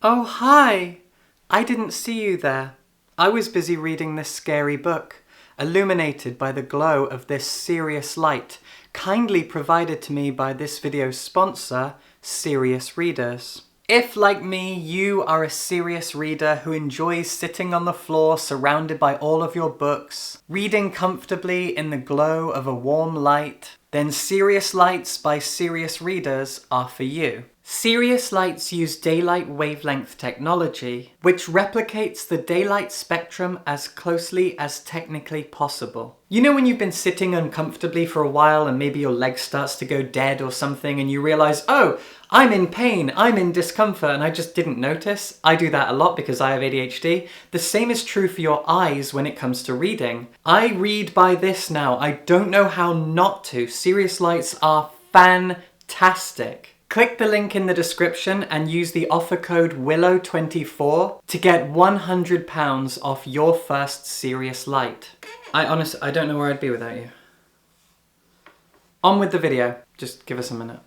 Oh, hi! I didn't see you there. I was busy reading this scary book, illuminated by the glow of this serious light, kindly provided to me by this video's sponsor, Serious Readers. If, like me, you are a serious reader who enjoys sitting on the floor surrounded by all of your books, reading comfortably in the glow of a warm light, then Serious Lights by Serious Readers are for you. Serious lights use daylight wavelength technology, which replicates the daylight spectrum as closely as technically possible. You know when you've been sitting uncomfortably for a while and maybe your leg starts to go dead or something and you realize, oh, I'm in pain, I'm in discomfort, and I just didn't notice? I do that a lot because I have ADHD. The same is true for your eyes when it comes to reading. I read by this now. I don't know how not to. Serious lights are fantastic. Click the link in the description and use the offer code WILLOW24 to get £100 off your first Serious Light. I don't know where I'd be without you. On with the video. Just give us a minute.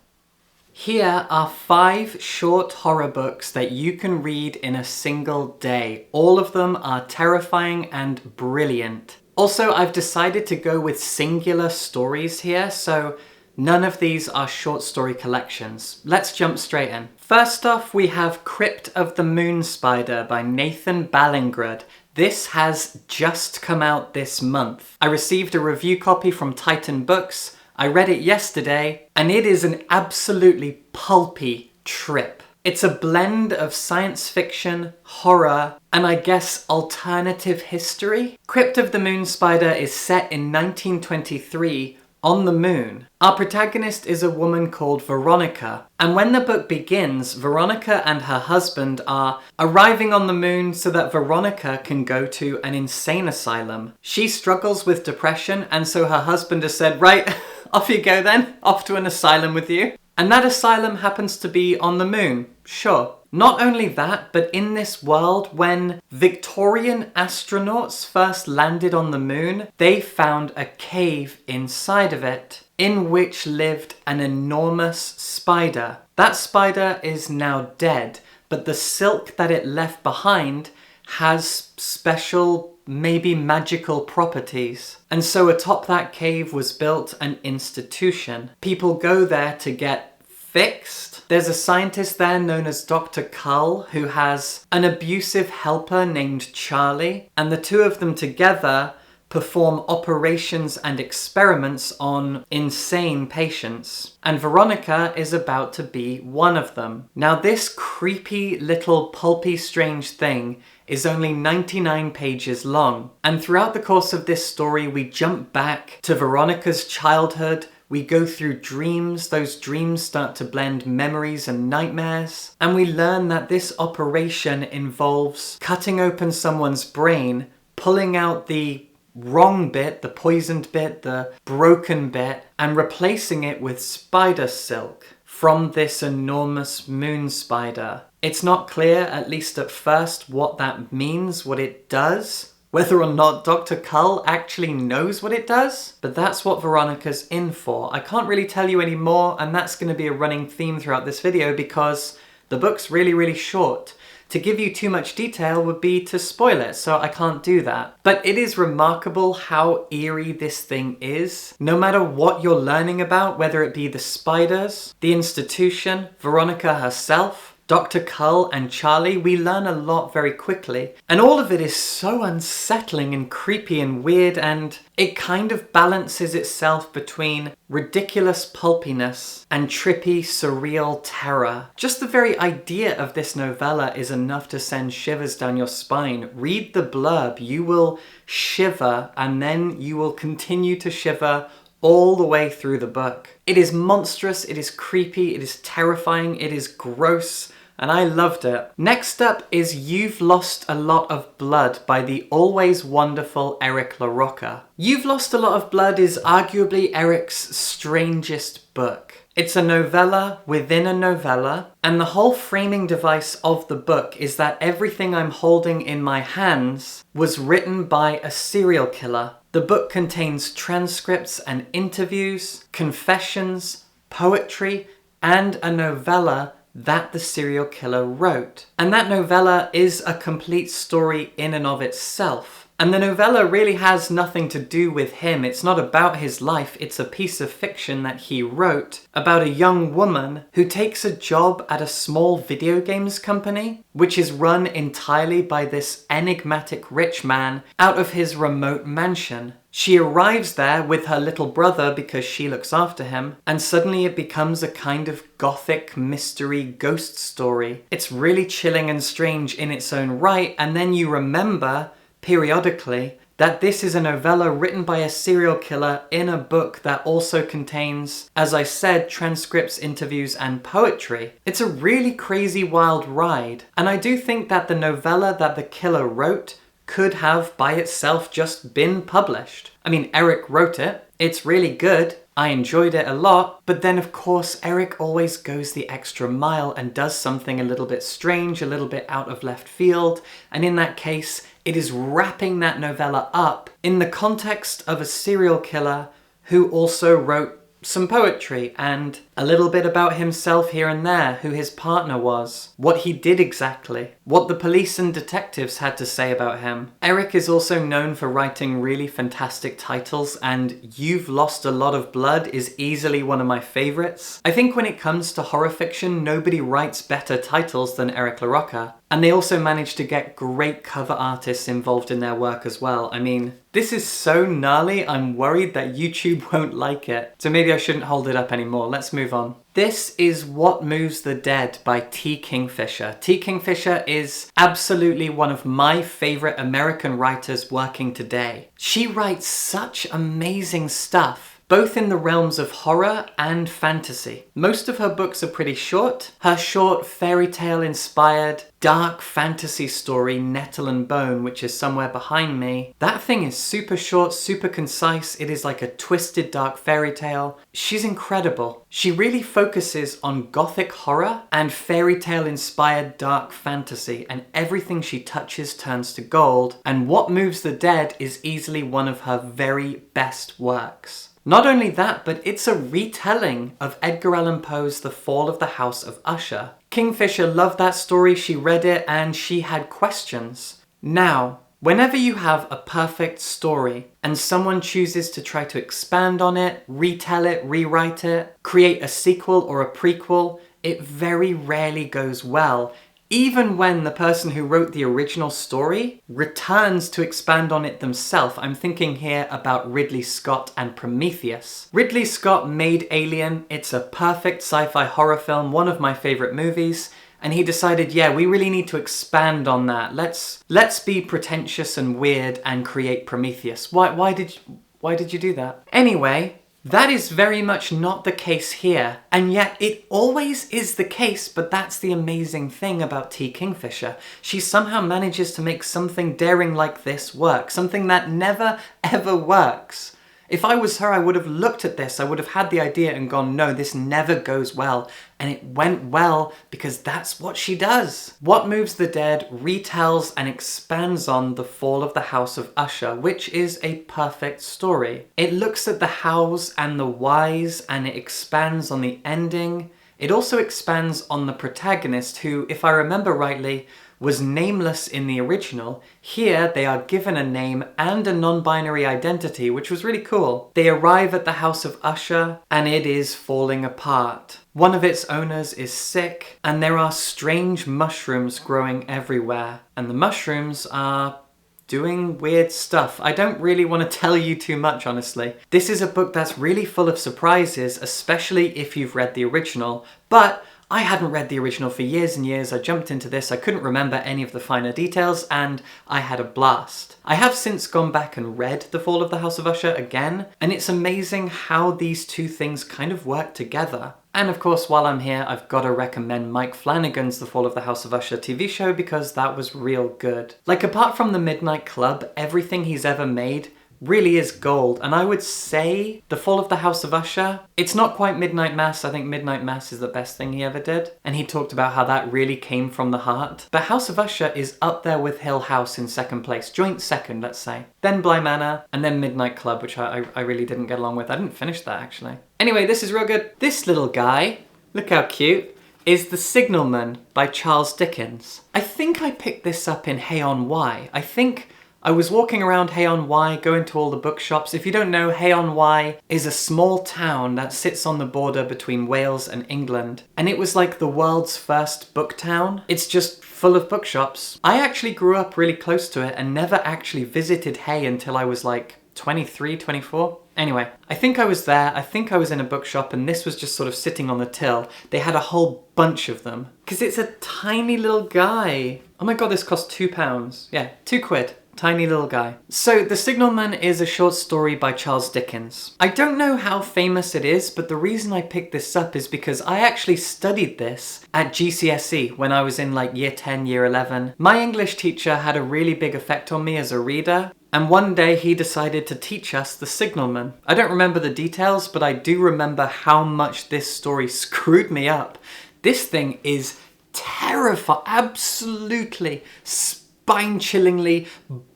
Here are 5 short horror books that you can read in a single day. All of them are terrifying and brilliant. Also, I've decided to go with singular stories here, so none of these are short story collections. Let's jump straight in. First off, we have Crypt of the Moon Spider by Nathan Ballingrud. This has just come out this month. I received a review copy from Titan Books. I read it yesterday, and it is an absolutely pulpy trip. It's a blend of science fiction, horror, and I guess alternative history. Crypt of the Moon Spider is set in 1923 on the moon. Our protagonist is a woman called Veronica, and when the book begins, Veronica and her husband are arriving on the moon so that Veronica can go to an insane asylum. She struggles with depression, and so her husband has said, right, off you go then, off to an asylum with you. And that asylum happens to be on the moon, sure. Not only that, but in this world, when Victorian astronauts first landed on the moon, they found a cave inside of it, in which lived an enormous spider. That spider is now dead, but the silk that it left behind has special, maybe magical properties. And so atop that cave was built an institution. People go there to get fixed. There's a scientist there known as Dr. Cull who has an abusive helper named Charlie, and the two of them together perform operations and experiments on insane patients. And Veronica is about to be one of them. Now this creepy little pulpy strange thing is only 99 pages long. And throughout the course of this story, we jump back to Veronica's childhood. We go through dreams, those dreams start to blend memories and nightmares, and we learn that this operation involves cutting open someone's brain, pulling out the wrong bit, the poisoned bit, the broken bit, and replacing it with spider silk from this enormous moon spider. It's not clear, at least at first, what that means, what it does. Whether or not Dr. Cull actually knows what it does, but that's what Veronica's in for. I can't really tell you any more, and that's going to be a running theme throughout this video because the book's really, really short. To give you too much detail would be to spoil it, so I can't do that. But it is remarkable how eerie this thing is. No matter what you're learning about, whether it be the spiders, the institution, Veronica herself, Dr. Cull and Charlie, we learn a lot very quickly. And all of it is so unsettling and creepy and weird, and it kind of balances itself between ridiculous pulpiness and trippy, surreal terror. Just the very idea of this novella is enough to send shivers down your spine. Read the blurb, you will shiver, and then you will continue to shiver all the way through the book. It is monstrous, it is creepy, it is terrifying, it is gross, and I loved it. Next up is You've Lost a Lot of Blood by the always wonderful Eric LaRocca. You've Lost a Lot of Blood is arguably Eric's strangest book. It's a novella within a novella, and the whole framing device of the book is that everything I'm holding in my hands was written by a serial killer. The book contains transcripts and interviews, confessions, poetry, and a novella that the serial killer wrote. And that novella is a complete story in and of itself. And the novella really has nothing to do with him. It's not about his life. It's a piece of fiction that he wrote about a young woman who takes a job at a small video games company, which is run entirely by this enigmatic rich man out of his remote mansion. She arrives there with her little brother because she looks after him, and suddenly it becomes a kind of gothic mystery ghost story. It's really chilling and strange in its own right, and then you remember periodically that this is a novella written by a serial killer in a book that also contains, as I said, transcripts, interviews, and poetry. It's a really crazy, wild ride. And I do think that the novella that the killer wrote could have by itself just been published. I mean, Eric wrote it. It's really good. I enjoyed it a lot, but then of course Eric always goes the extra mile and does something a little bit strange, a little bit out of left field, and in that case, it is wrapping that novella up in the context of a serial killer who also wrote some poetry and a little bit about himself here and there, who his partner was, what he did exactly, what the police and detectives had to say about him. Eric is also known for writing really fantastic titles, and You've Lost a Lot of Blood is easily one of my favorites. I think when it comes to horror fiction, nobody writes better titles than Eric LaRocca. And they also managed to get great cover artists involved in their work as well. I mean, this is so gnarly, I'm worried that YouTube won't like it. So maybe I shouldn't hold it up anymore. Let's move on. This is What Moves the Dead by T. Kingfisher. T. Kingfisher is absolutely one of my favorite American writers working today. She writes such amazing stuff, both in the realms of horror and fantasy. Most of her books are pretty short. Her short fairy tale inspired dark fantasy story Nettle and Bone, which is somewhere behind me, that thing is super short, super concise. It is like a twisted dark fairy tale. She's incredible. She really focuses on gothic horror and fairy tale inspired dark fantasy, and everything she touches turns to gold, and What Moves the Dead is easily one of her very best works. Not only that, but it's a retelling of Edgar Allan Poe's The Fall of the House of Usher. Kingfisher loved that story, she read it, and she had questions. Now, whenever you have a perfect story and someone chooses to try to expand on it, retell it, rewrite it, create a sequel or a prequel, it very rarely goes well. Even when the person who wrote the original story returns to expand on it themselves. I'm thinking here about Ridley Scott and Prometheus. Ridley Scott made Alien. It's a perfect sci-fi horror film, one of my favorite movies. And he decided, yeah, we really need to expand on that. Let's be pretentious and weird and create Prometheus. Why did you do that? Anyway, that is very much not the case here, and yet it always is the case, but that's the amazing thing about T. Kingfisher. She somehow manages to make something daring like this work, something that never ever works. If I was her, I would have looked at this, I would have had the idea and gone, no, this never goes well. And it went well because that's what she does. What Moves the Dead retells and expands on the fall of the House of Usher, which is a perfect story. It looks at the hows and the whys, and it expands on the ending. It also expands on the protagonist who, if I remember rightly, was nameless in the original. Here they are given a name and a non-binary identity, which was really cool. They arrive at the House of Usher and it is falling apart. One of its owners is sick and there are strange mushrooms growing everywhere, and the mushrooms are doing weird stuff. I don't really want to tell you too much, honestly. This is a book that's really full of surprises, especially if you've read the original, but I hadn't read the original for years and years. I jumped into this, I couldn't remember any of the finer details, and I had a blast. I have since gone back and read The Fall of the House of Usher again, and it's amazing how these two things kind of work together. And of course, while I'm here, I've got to recommend Mike Flanagan's The Fall of the House of Usher TV show because that was real good. Like, apart from The Midnight Club, everything he's ever made really is gold, and I would say The Fall of the House of Usher, it's not quite Midnight Mass. I think Midnight Mass is the best thing he ever did, and he talked about how that really came from the heart. But House of Usher is up there with Hill House in second place, joint second, let's say. Then Bly Manor, and then Midnight Club, which I really didn't get along with. I didn't finish that, actually. Anyway, this is real good. This little guy, look how cute. is The Signalman by Charles Dickens. I think I picked this up in Hay-on-Wye. I think I was walking around Hay-on-Wye, going to all the bookshops. If you don't know, Hay-on-Wye is a small town that sits on the border between Wales and England. And it was like the world's first book town. It's just full of bookshops. I actually grew up really close to it and never actually visited Hay until I was like 23, 24. Anyway, I think I was there, I think I was in a bookshop, and this was just sort of sitting on the till. They had a whole bunch of them. Because it's a tiny little guy. Oh my god, this cost £2. Yeah, £2. Tiny little guy. So, The Signalman is a short story by Charles Dickens. I don't know how famous it is, but the reason I picked this up is because I actually studied this at GCSE when I was in like year 10, year 11. My English teacher had a really big effect on me as a reader, and one day he decided to teach us The Signalman. I don't remember the details, but I do remember how much this story screwed me up. This thing is terrifying, absolutely spine-chillingly,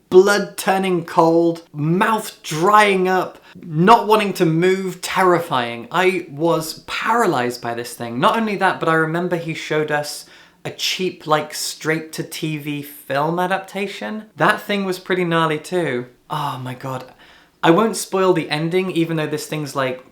blood-turning cold, mouth drying up, not wanting to move, terrifying. I was paralyzed by this thing. Not only that, but I remember he showed us a cheap, like, straight-to-TV film adaptation. That thing was pretty gnarly too. Oh my god. I won't spoil the ending, even though this thing's like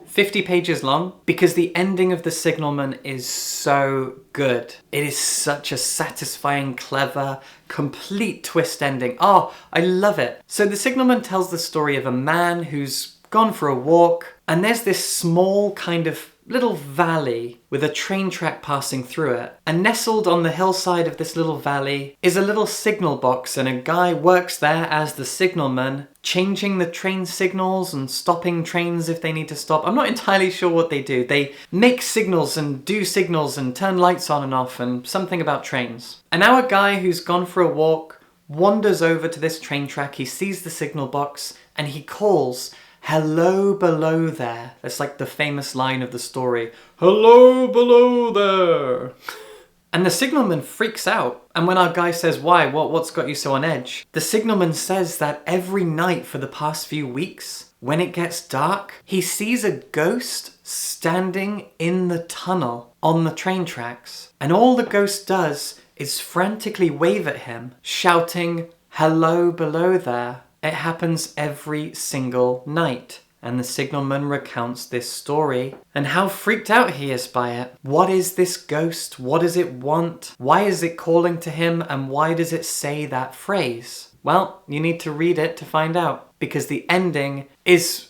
50 pages long, because the ending of The Signalman is so good. It is such a satisfying, clever, complete twist ending. Oh, I love it. So The Signalman tells the story of a man who's gone for a walk, and there's this small kind of little valley with a train track passing through it. And nestled on the hillside of this little valley is a little signal box, and a guy works there as the signalman, changing the train signals and stopping trains if they need to stop. I'm not entirely sure what they do. They make signals and do signals and turn lights on and off and something about trains. And now a guy who's gone for a walk wanders over to this train track. He sees the signal box and he calls, "Hello below there." That's like the famous line of the story. "Hello below there." And the signalman freaks out. And when our guy says, "Why? What's got you so on edge?" The signalman says that every night for the past few weeks, when it gets dark, he sees a ghost standing in the tunnel on the train tracks. And all the ghost does is frantically wave at him, shouting, "Hello below there." It happens every single night. And the signalman recounts this story and how freaked out he is by it. What is this ghost? What does it want? Why is it calling to him? And why does it say that phrase? Well, you need to read it to find out, because the ending it's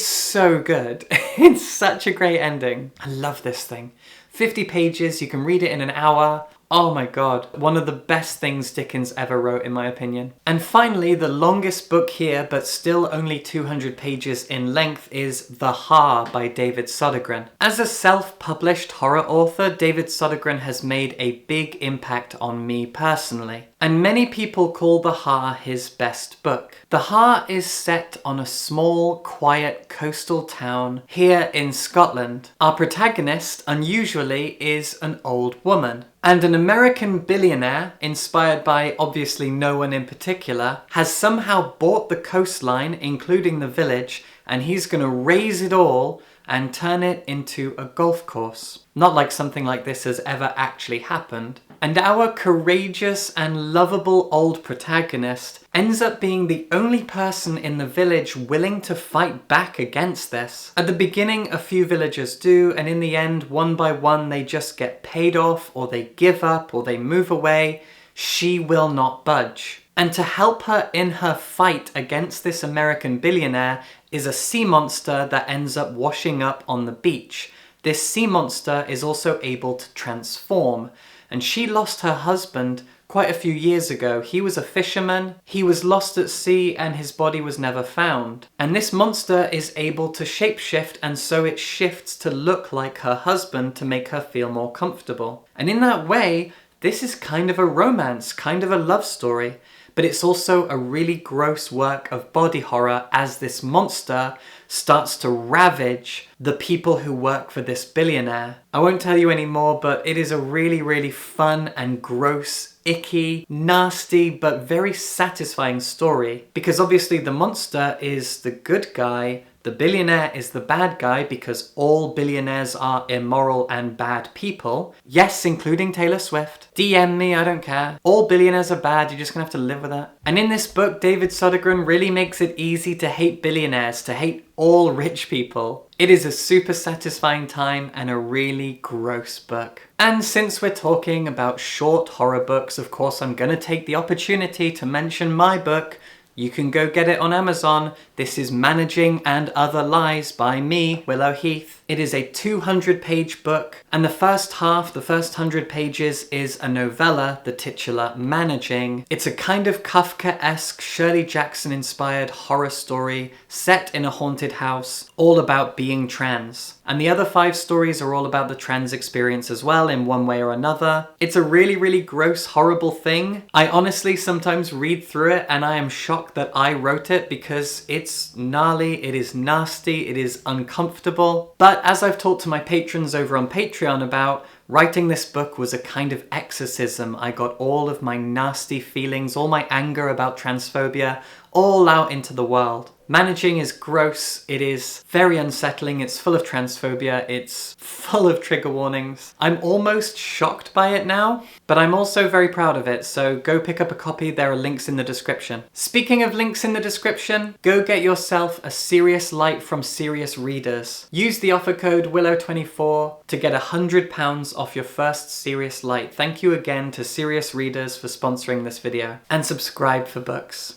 so good. It's such a great ending. I love this thing. 50 pages, you can read it in an hour. Oh my god, one of the best things Dickens ever wrote, in my opinion. And finally, the longest book here, but still only 200 pages in length, is The Ha by David Sodergren. As a self-published horror author, David Sodergren has made a big impact on me personally. And many people call The Ha his best book. The Ha is set on a small, quiet coastal town here in Scotland. Our protagonist, unusually, is an old woman. And an American billionaire, inspired by obviously no one in particular, has somehow bought the coastline, including the village, and he's gonna raze it all and turn it into a golf course. Not like something like this has ever actually happened. And our courageous and lovable old protagonist ends up being the only person in the village willing to fight back against this. At the beginning, a few villagers do, and in the end, one by one, they just get paid off, or they give up, or they move away. She will not budge. And to help her in her fight against this American billionaire is a sea monster that ends up washing up on the beach. This sea monster is also able to transform. And she lost her husband quite a few years ago. He was a fisherman, he was lost at sea, and his body was never found. And this monster is able to shapeshift, and so it shifts to look like her husband to make her feel more comfortable. And in that way, this is kind of a romance, kind of a love story. But it's also a really gross work of body horror as this monster starts to ravage the people who work for this billionaire. I won't tell you any more, but it is a really, really fun and gross, icky, nasty, but very satisfying story. Because obviously the monster is the good guy The billionaire is the bad guy because all billionaires are immoral and bad people. Yes, including Taylor Swift. DM me, I don't care. All billionaires are bad, you're just gonna have to live with that. And in this book, David Sodergren really makes it easy to hate billionaires, to hate all rich people. It is a super satisfying time and a really gross book. And since we're talking about short horror books, of course I'm gonna take the opportunity to mention my book. You can go get it on Amazon. This is Managing and Other Lies by me, Willow Heath. It is a 200-page book, and the first half, the first 100 pages, is a novella, the titular Managing. It's a kind of Kafka-esque, Shirley Jackson-inspired horror story set in a haunted house, all about being trans. And the other 5 stories are all about the trans experience as well, in one way or another. It's a really, really gross, horrible thing. I honestly sometimes read through it and I am shocked that I wrote it because it's gnarly, it is nasty, it is uncomfortable. But as I've talked to my patrons over on Patreon about, writing this book was a kind of exorcism. I got all of my nasty feelings, all my anger about transphobia, all out into the world. Managing is gross, it is very unsettling, it's full of transphobia, it's full of trigger warnings. I'm almost shocked by it now, but I'm also very proud of it, so go pick up a copy, there are links in the description. Speaking of links in the description, go get yourself a Serious Light from Serious Readers. Use the offer code WILLOW24 to get £100 off your first Serious Light. Thank you again to Serious Readers for sponsoring this video, and subscribe for books.